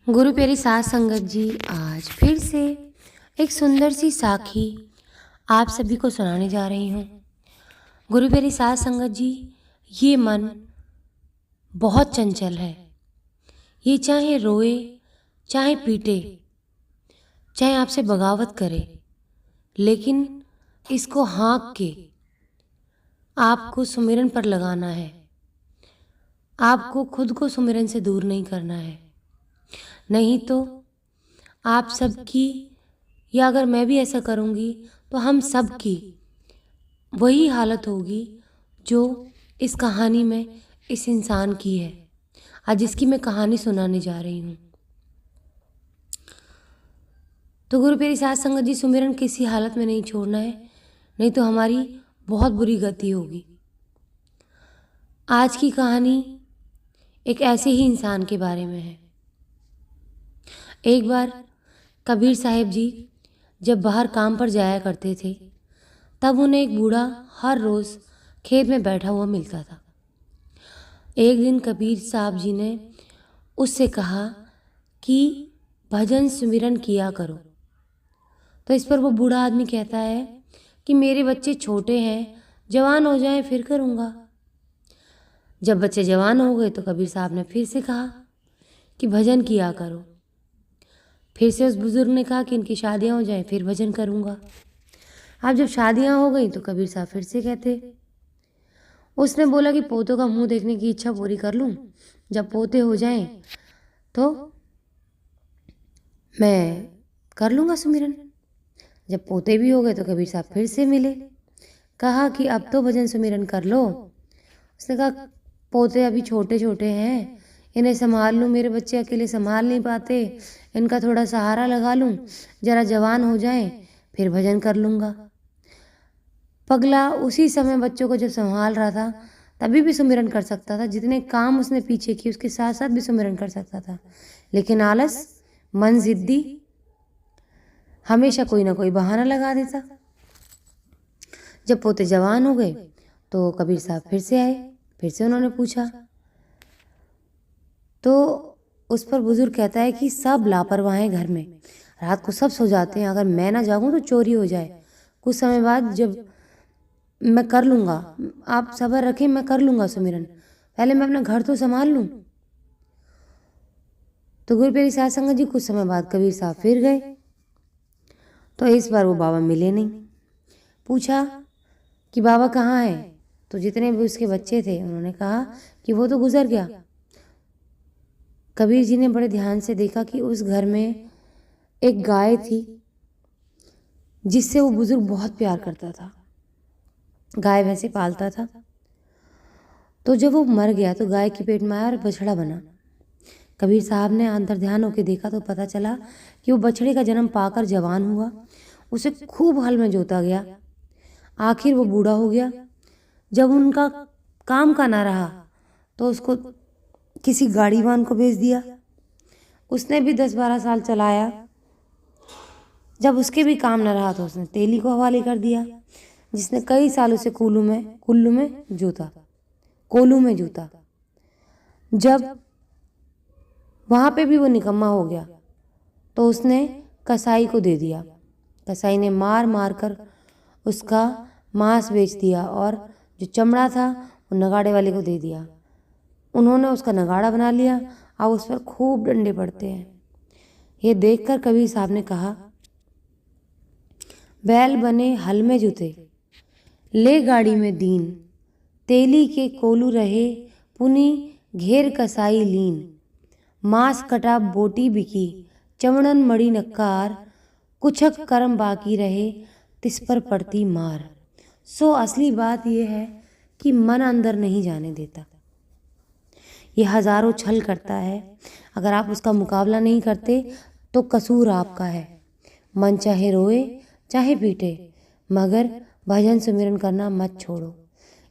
गुरु प्यारी साध संगत जी, आज फिर से एक सुंदर सी साखी आप सभी को सुनाने जा रही हूँ। गुरु प्यारी साध संगत जी, ये मन बहुत चंचल है। ये चाहे रोए, चाहे पीटे, चाहे आपसे बगावत करे, लेकिन इसको हाँक के आपको सुमिरन पर लगाना है। आपको खुद को सुमिरन से दूर नहीं करना है, नहीं तो आप सबकी, या अगर मैं भी ऐसा करूँगी तो हम सब की वही हालत होगी जो इस कहानी में इस इंसान की है, आज जिसकी मैं कहानी सुनाने जा रही हूँ। तो गुरु प्यारी साध संगत जी, सुमिरन किसी हालत में नहीं छोड़ना है, नहीं तो हमारी बहुत बुरी गति होगी। आज की कहानी एक ऐसे ही इंसान के बारे में है। एक बार कबीर साहिब जी जब बाहर काम पर जाया करते थे, तब उन्हें एक बूढ़ा हर रोज़ खेत में बैठा हुआ मिलता था। एक दिन कबीर साहब जी ने उससे कहा कि भजन सुमिरन किया करो। तो इस पर वो बूढ़ा आदमी कहता है कि मेरे बच्चे छोटे हैं, जवान हो जाएं फिर करूँगा। जब बच्चे जवान हो गए तो कबीर साहब ने फिर से कहा कि भजन किया करो। फिर से उस बुज़ुर्ग ने कहा कि इनकी शादियाँ हो जाएं फिर भजन करूँगा। अब जब शादियाँ हो गई तो कबीर साहब फिर से कहते। उसने बोला कि पोतों का मुंह देखने की इच्छा पूरी कर लूँ, जब पोते हो जाएं तो मैं कर लूँगा सुमिरन। जब पोते भी हो गए तो कबीर साहब फिर से मिले, कहा कि अब तो भजन सुमिरन कर लो। उसने कहा पोते अभी छोटे छोटे हैं, इन्हें संभाल लूँ, मेरे बच्चे अकेले संभाल नहीं पाते, इनका थोड़ा सहारा लगा लूँ, जरा जवान हो जाएं फिर भजन कर लूँगा। पगला उसी समय बच्चों को जब संभाल रहा था तभी भी सुमिरन कर सकता था, जितने काम उसने पीछे किए उसके साथ साथ भी सुमिरन कर सकता था, लेकिन आलस, मन जिद्दी, हमेशा कोई ना कोई बहाना लगा देता। जब पोते जवान हो गए तो कबीर साहब फिर से आए, फिर से उन्होंने पूछा। तो उस पर बुजुर्ग कहता है कि सब लापरवाह हैं घर में, रात को सब सो जाते हैं, अगर मैं ना जागूं तो चोरी हो जाए। कुछ समय बाद जब मैं कर लूँगा, आप सब्र रखें, मैं कर लूँगा सुमिरन, पहले मैं अपना घर तो संभाल लूँ। तो गुरु प्यारी साध संगत जी, कुछ समय बाद कबीर साहब फिर गए तो इस बार वो बाबा मिले नहीं। पूछा कि बाबा कहाँ है? तो जितने भी उसके बच्चे थे उन्होंने कहा कि वो तो गुजर गया। कबीर जी ने बड़े ध्यान से देखा कि उस घर में एक गाय थी जिससे वो बुजुर्ग बहुत प्यार करता था, गाय भैंसे पालता था। तो जब वो मर गया तो गाय के पेट में आया और बछड़ा बना। कबीर साहब ने अंतर ध्यान होकर देखा तो पता चला कि वो बछड़े का जन्म पाकर जवान हुआ, उसे खूब हल में जोता गया, आखिर वो बूढ़ा हो गया। जब उनका काम का ना रहा तो उसको किसी गाड़ीवान को बेच दिया, उसने भी 10-12 साल चलाया। जब उसके भी काम न रहा तो उसने तेली को हवाले कर दिया, जिसने कई साल उसे कोल्लू में जूता। जब वहाँ पे भी वो निकम्मा हो गया तो उसने कसाई को दे दिया। कसाई ने मार मार कर उसका मांस बेच दिया और जो चमड़ा था वो नगाड़े वाले को दे दिया। उन्होंने उसका नगाड़ा बना लिया, अब उस पर खूब डंडे पड़ते हैं। ये देखकर कबीर साहब ने कहा, बैल बने हल में जुते, ले गाड़ी में दीन, तेली के कोलू रहे, पुनी घेर कसाई लीन, मांस कटा बोटी बिकी, चमड़न मड़ी नक्कार, कुछक कर्म बाकी रहे, तिस पर पड़ती मार। सो असली बात यह है कि मन अंदर नहीं जाने देता, ये हजारों छल करता है। अगर आप उसका मुकाबला नहीं करते तो कसूर आपका है। मन चाहे रोए चाहे पीटे, मगर भजन सुमिरन करना मत छोड़ो।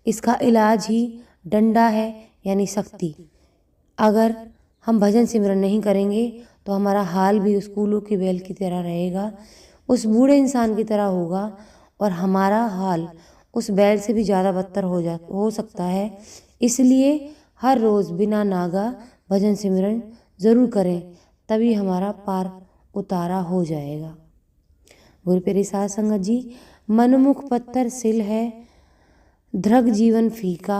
इसका इलाज ही डंडा है, यानी शक्ति। अगर हम भजन सिमरन नहीं करेंगे तो हमारा हाल भी उस कूलू की बैल की तरह रहेगा, उस बूढ़े इंसान की तरह होगा, और हमारा हाल उस बैल से भी ज़्यादा बदतर हो सकता है। इसलिए हर रोज़ बिना नागा भजन सिमरन ज़रूर करें, तभी हमारा पार उतारा हो जाएगा। गुरु प्यारी साध संगत जी, मनमुख पत्थर सिल है, धृग जीवन फीका,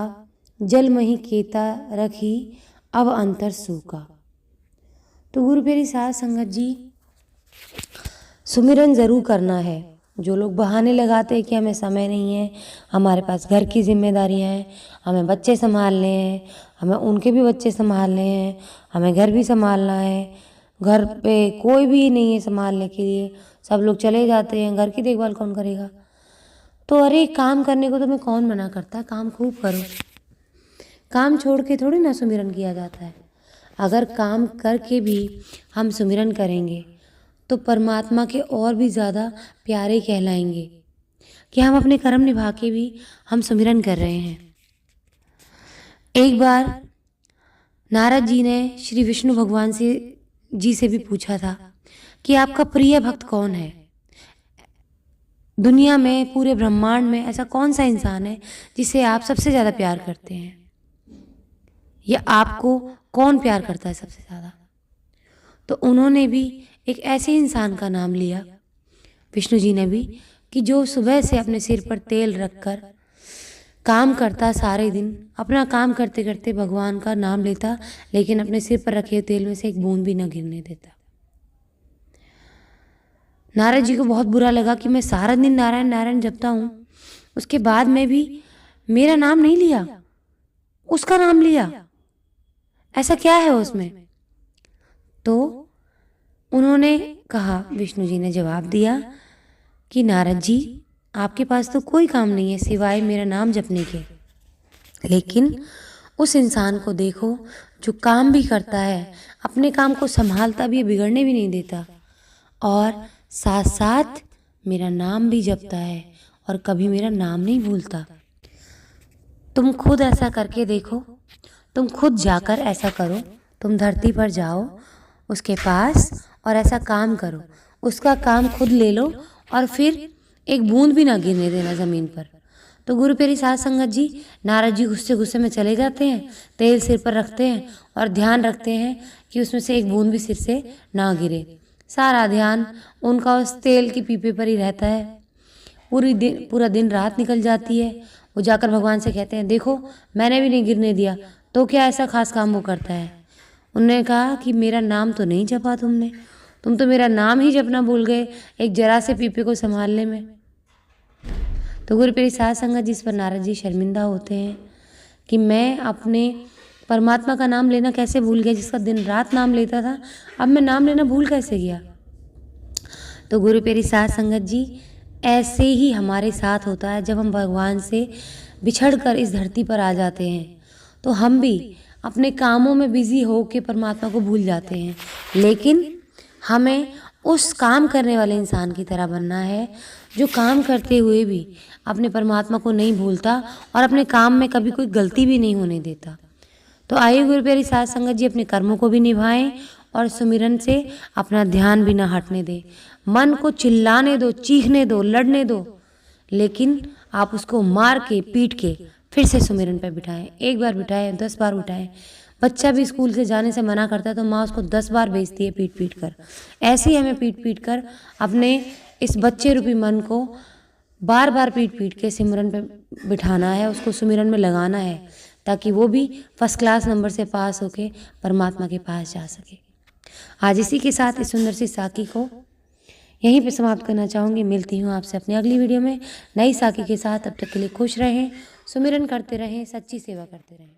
जल मही केता रखी, अब अंतर सूखा। तो गुरु प्यारी साध संगत जी, सुमिरन ज़रूर करना है। जो लोग बहाने लगाते हैं कि हमें समय नहीं है, हमारे पास घर की जिम्मेदारियां हैं, हमें बच्चे संभालने हैं, हमें उनके भी बच्चे संभालने हैं, हमें घर भी संभालना है, घर पे कोई भी नहीं है संभालने के लिए, सब लोग चले जाते हैं, घर की देखभाल कौन करेगा। तो अरे काम करने को तुम्हें कौन मना करता है, काम खूब करो। काम छोड़ के थोड़ी ना सुमिरन किया जाता है। अगर काम करके भी हम सुमिरन करेंगे तो परमात्मा के और भी ज़्यादा प्यारे कहलाएंगे कि हम अपने कर्म निभा के भी हम सुमिरन कर रहे हैं। एक बार नारद जी ने श्री विष्णु भगवान जी से भी पूछा था कि आपका प्रिय भक्त कौन है, दुनिया में पूरे ब्रह्मांड में ऐसा कौन सा इंसान है जिसे आप सबसे ज़्यादा प्यार करते हैं, या आपको कौन प्यार करता है सबसे ज़्यादा। तो उन्होंने भी एक ऐसे इंसान का नाम लिया, विष्णु जी ने भी, कि जो सुबह से अपने सिर पर तेल रखकर काम करता, सारे दिन अपना काम करते करते भगवान का नाम लेता, लेकिन अपने सिर पर रखे तेल में से एक बूंद भी न गिरने देता। नारद जी को बहुत बुरा लगा कि मैं सारा दिन नारायण नारायण जपता हूँ, उसके बाद में भी मेरा नाम नहीं लिया, उसका नाम लिया, ऐसा क्या है उसमें। तो उन्होंने कहा, विष्णु जी ने जवाब दिया कि नारद जी, आपके पास तो कोई काम नहीं है सिवाय मेरा नाम जपने के, लेकिन उस इंसान को देखो जो काम भी करता है, अपने काम को संभालता भी है, बिगड़ने भी नहीं देता, और साथ साथ मेरा नाम भी जपता है और कभी मेरा नाम नहीं भूलता। तुम खुद ऐसा करके देखो, तुम खुद जाकर ऐसा करो, तुम धरती पर जाओ उसके पास और ऐसा काम करो, उसका काम खुद ले लो और फिर एक बूंद भी ना गिरने देना ज़मीन पर। तो गुरु प्यारी साध संगत जी, नारद जी गुस्से गुस्से में चले जाते हैं, तेल सिर पर रखते हैं और ध्यान रखते हैं कि उसमें से एक बूंद भी सिर से ना गिरे। सारा ध्यान उनका उस तेल के पीपे पर ही रहता है। पूरा दिन रात निकल जाती है। वो जाकर भगवान से कहते हैं, देखो मैंने भी नहीं गिरने दिया, तो क्या ऐसा खास काम वो करता है। उन्होंने कहा कि मेरा नाम तो नहीं जपा तुमने, तुम तो मेरा नाम ही जपना भूल गए एक जरा से पीपे को संभालने में। तो गुरु प्यारी साध संगत जिस पर नारद जी शर्मिंदा होते हैं कि मैं अपने परमात्मा का नाम लेना कैसे भूल गया, जिसका दिन रात नाम लेता था, अब मैं नाम लेना भूल कैसे गया। तो गुरु प्यारी साध संगत जी, ऐसे ही हमारे साथ होता है। जब हम भगवान से बिछड़कर इस धरती पर आ जाते हैं तो हम भी अपने कामों में बिजी हो के परमात्मा को भूल जाते हैं, लेकिन हमें उस काम करने वाले इंसान की तरह बनना है जो काम करते हुए भी अपने परमात्मा को नहीं भूलता और अपने काम में कभी कोई गलती भी नहीं होने देता। तो आइए गुरु प्यारी साध संगत जी, अपने कर्मों को भी निभाएं और सुमिरन से अपना ध्यान भी ना हटने दें। मन को चिल्लाने दो, चीखने दो, लड़ने दो, लेकिन आप उसको मार के पीट के फिर से सुमिरन पर बिठाएं। एक बार बिठाएं, 10 बार बिठाएं। बच्चा भी स्कूल से जाने से मना करता है तो माँ उसको 10 बार भेजती है पीट पीट कर। ऐसे ही हमें पीट पीट कर अपने इस बच्चे रूपी मन को बार बार पीट पीट के सिमरन पे बिठाना है, उसको सुमिरन में लगाना है, ताकि वो भी फर्स्ट क्लास नंबर से पास होके परमात्मा के पास जा सके। आज इसी के साथ इस सुंदर सी साखी को यहीं पे समाप्त करना चाहूँगी। मिलती हूँ आपसे अपनी अगली वीडियो में नई साखी के साथ। तब तक के लिए खुश रहें, सुमिरन करते रहें, सच्ची सेवा करते रहें।